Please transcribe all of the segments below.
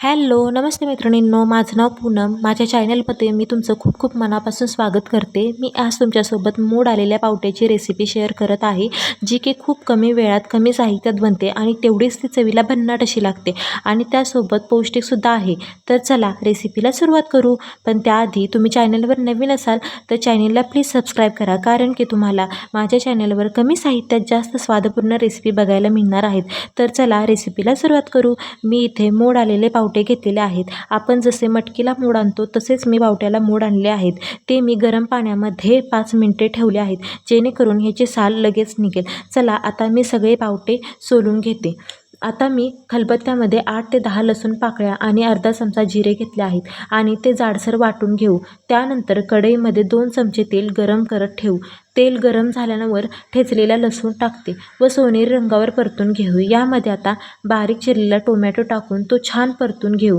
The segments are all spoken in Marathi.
हॅलो नमस्ते मैत्रिणींनो, माझं नाव पूनम. माझ्या चॅनलमध्ये मी तुमचं खूप खूप मनापासून स्वागत करते. मी आज तुमच्यासोबत मोड आलेल्या पावट्याची रेसिपी शेअर करत आहे, जी की खूप कमी वेळात कमी साहित्यात बनते आणि तेवढीच ती चवीला भन्नाट अशी लागते आणि त्यासोबत पौष्टिकसुद्धा आहे. तर चला रेसिपीला सुरुवात करू. पण त्याआधी तुम्ही चॅनलवर नवीन असाल तर चॅनलला प्लीज सबस्क्राईब करा, कारण की तुम्हाला माझ्या चॅनलवर कमी साहित्यात जास्त स्वादपूर्ण रेसिपी बघायला मिळणार आहेत. तर चला रेसिपीला सुरुवात करू. मी इथे मोड आलेले पावटे घेतलेले आहेत. आपण जसे मटकीला मोड आणतो तसेच मी पावट्याला मोड आणले आहेत. ते मी गरम पाण्यामध्ये 5 मिनिटे ठेवले आहेत, जेणेकरून ह्याचे साल लगेच निघेल. चला आता मी सगळे पावटे सोलून घेते. आता मी खलबत्त्यामध्ये 8 ते 10 लसूण पाकळ्या आणि अर्धा चमचा जिरे घेतले आहेत आणि ते जाडसर वाटून घेऊ. त्यानंतर कढईमध्ये 2 चमचे तेल गरम करत ठेवू. तेल गरम झाल्यावर ठेचलेला लसूण टाकते व सोनेरी रंगावर परतून घेऊ. यामध्ये आता बारीक चिरलेला टोमॅटो टाकून तो छान परतून घेऊ.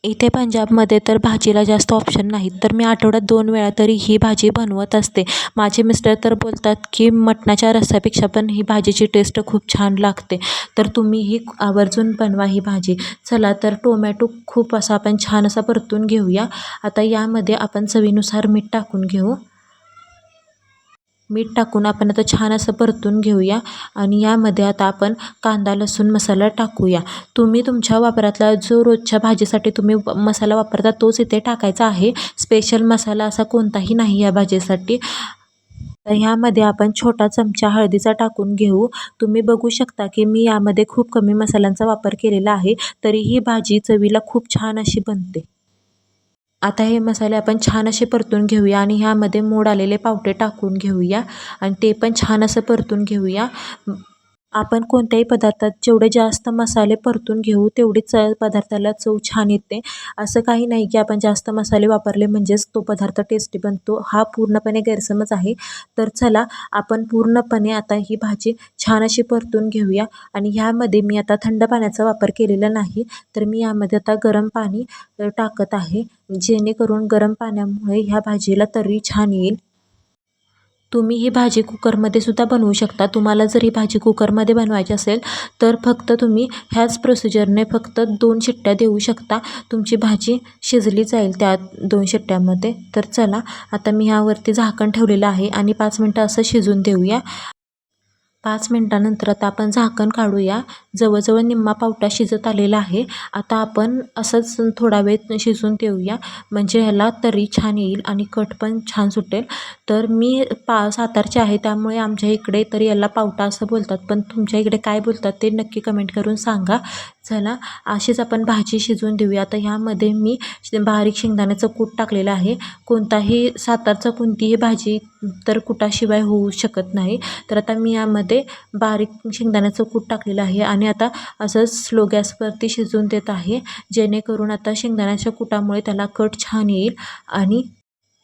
इथे पंजाबमध्ये तर भाजीला जास्त ऑप्शन नाहीत, तर मी आठवड्यात 2 वेळा तरी ही भाजी बनवत असते. माझे मिस्टर तर बोलतात की मटणाच्या रस्स्यापेक्षा पण ही भाजीची टेस्ट खूप छान लागते. तर तुम्हीही आवर्जून बनवा ही भाजी. चला तर टोमॅटो खूप असा आपण छान असा परतून घेऊया. आता यामध्ये आपण चवीनुसार मीठ टाकून घेऊ. मीठ टाकून आपण आता छान असं परतून घेऊया आणि यामध्ये आता आपण कांदा लसूण मसाला टाकूया. तुम्ही तुमच्या वापरातला जो रोजच्या भाजीसाठी तुम्ही मसाला वापरता तोच इथे टाकायचा आहे. स्पेशल मसाला असा कोणताही नाही या भाजीसाठी. तर ह्यामध्ये आपण छोटा चमचा हळदीचा टाकून घेऊ. तुम्ही बघू शकता की मी यामध्ये खूप कमी मसाल्यांचा वापर केलेला आहे, तरी ही भाजी चवीला खूप छान अशी बनते. आता हे मसाले आपण छान असे परतून घेऊया आणि ह्यामध्ये मोड आलेले पावटे टाकून घेऊया आणि ते पण छान असं परतून घेऊया. आपण कोणत्याही पदार्थात जेवढे जास्त मसाले परतून घेऊ तेवढीच पदार्थाला चव छान येते. असं काही नाही की आपण जास्त मसाले वापरले म्हणजेच तो पदार्थ टेस्टी बनतो, हा पूर्णपणे गैरसमज आहे. तर चला आपण पूर्णपणे आता ही भाजी छान अशी परतून घेऊया आणि ह्यामध्ये मी आता थंड पाण्याचा वापर केलेला नाही, तर मी यामध्ये आता गरम पाणी टाकत आहे, जेणेकरून गरम पाण्यामुळे ह्या भाजीला तर्री छान येईल. तुम्ही ही भाजी कुकरमध्ये सुद्धा बनवू शकता. तुम्हाला जर ही भाजी कुकरमध्ये बनवायची असेल तर फक्त तुम्ही ह्याच प्रोसिजरने फक्त 2 शिट्ट्या देऊ शकता. तुमची भाजी शिजली जाईल त्या 2 शिट्ट्यामध्ये. तर चला आता मी ह्यावरती झाकण ठेवलेलं आहे आणि 5 मिनटं असं शिजून देऊया. 5 मिनटानंतर आता आपण झाकण काढूया. जवळजवळ निम्मा पावटा शिजत आलेला आहे. आता आपण असंच थोडा वेळ शिजून देऊया, म्हणजे ह्याला तर्री छान येईल आणि कट पण छान सुटेल. तर मी सातारचे आहे, त्यामुळे आमच्या इकडे तर याला पावटा असं बोलतात, पण तुमच्या इकडे काय बोलतात ते नक्की कमेंट करून सांगा. चला अशीच आपण भाजी शिजवून देऊया. आता ह्यामध्ये मी बारीक शेंगदाण्याचं कूट टाकलेलं आहे. कोणताही सातारचा कोणतीही भाजी तर कुटाशिवाय होऊ शकत नाही. तर आता मी यामध्ये बारीक शेंगदाण्याचं कूट टाकलेलं आहे आणि आता असंच स्लो गॅसवरती शिजवून देत आहे, जेणेकरून आता शेंगदाण्याच्या कुटामुळे त्याला कट छान येईल. आणि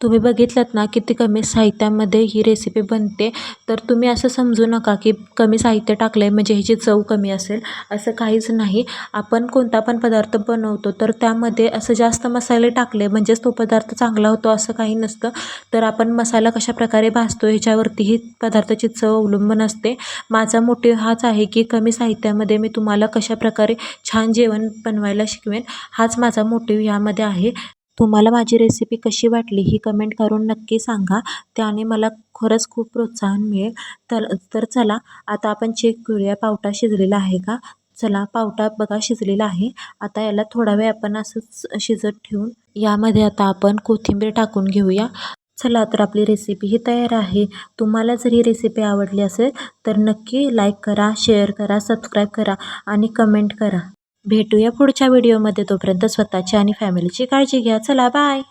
तुम्ही बघितलंत ना किती कमी साहित्यामध्ये ही रेसिपी बनते. तर तुम्ही असं समजू नका की कमी साहित्य टाकलं आहे म्हणजे ह्याची चव कमी असेल, असं काहीच नाही. आपण कोणता पण पदार्थ बनवतो तर त्यामध्ये असं जास्त मसाले टाकले म्हणजेच तो पदार्थ चांगला होतो असं काही नसतं. तर आपण मसाला कशाप्रकारे भाजतो ह्याच्यावरती ही पदार्थाची चव अवलंबून असते. माझा मोटिव्ह हाच आहे की कमी साहित्यामध्ये मी तुम्हाला कशाप्रकारे छान जेवण बनवायला शिकवेन, हाच माझा मोटिव्ह यामध्ये आहे. तुम्हाला माझी रेसिपी कशी वाटली ही कमेंट करून नक्की सांगा, त्याने मला खरंच खूप प्रोत्साहन मिळेल. तर चला आता आपण चेक करूया पावटा शिजलेला आहे का. चला पावटा बघा शिजलेला आहे. आता याला थोडा वेळ आपण असंच शिजत ठेवून यामध्ये आता आपण कोथिंबीर टाकून घेऊया. चला तर आपली रेसिपी ही तयार आहे. तुम्हाला जर ही रेसिपी आवडली असेल तर नक्की लाईक करा, शेअर करा, सबस्क्राईब करा आणि कमेंट करा. भेटूया पुढच्या व्हिडिओमध्ये. तोपर्यंत स्वतःची आणि फॅमिलीची काळजी घ्या. चला बाय.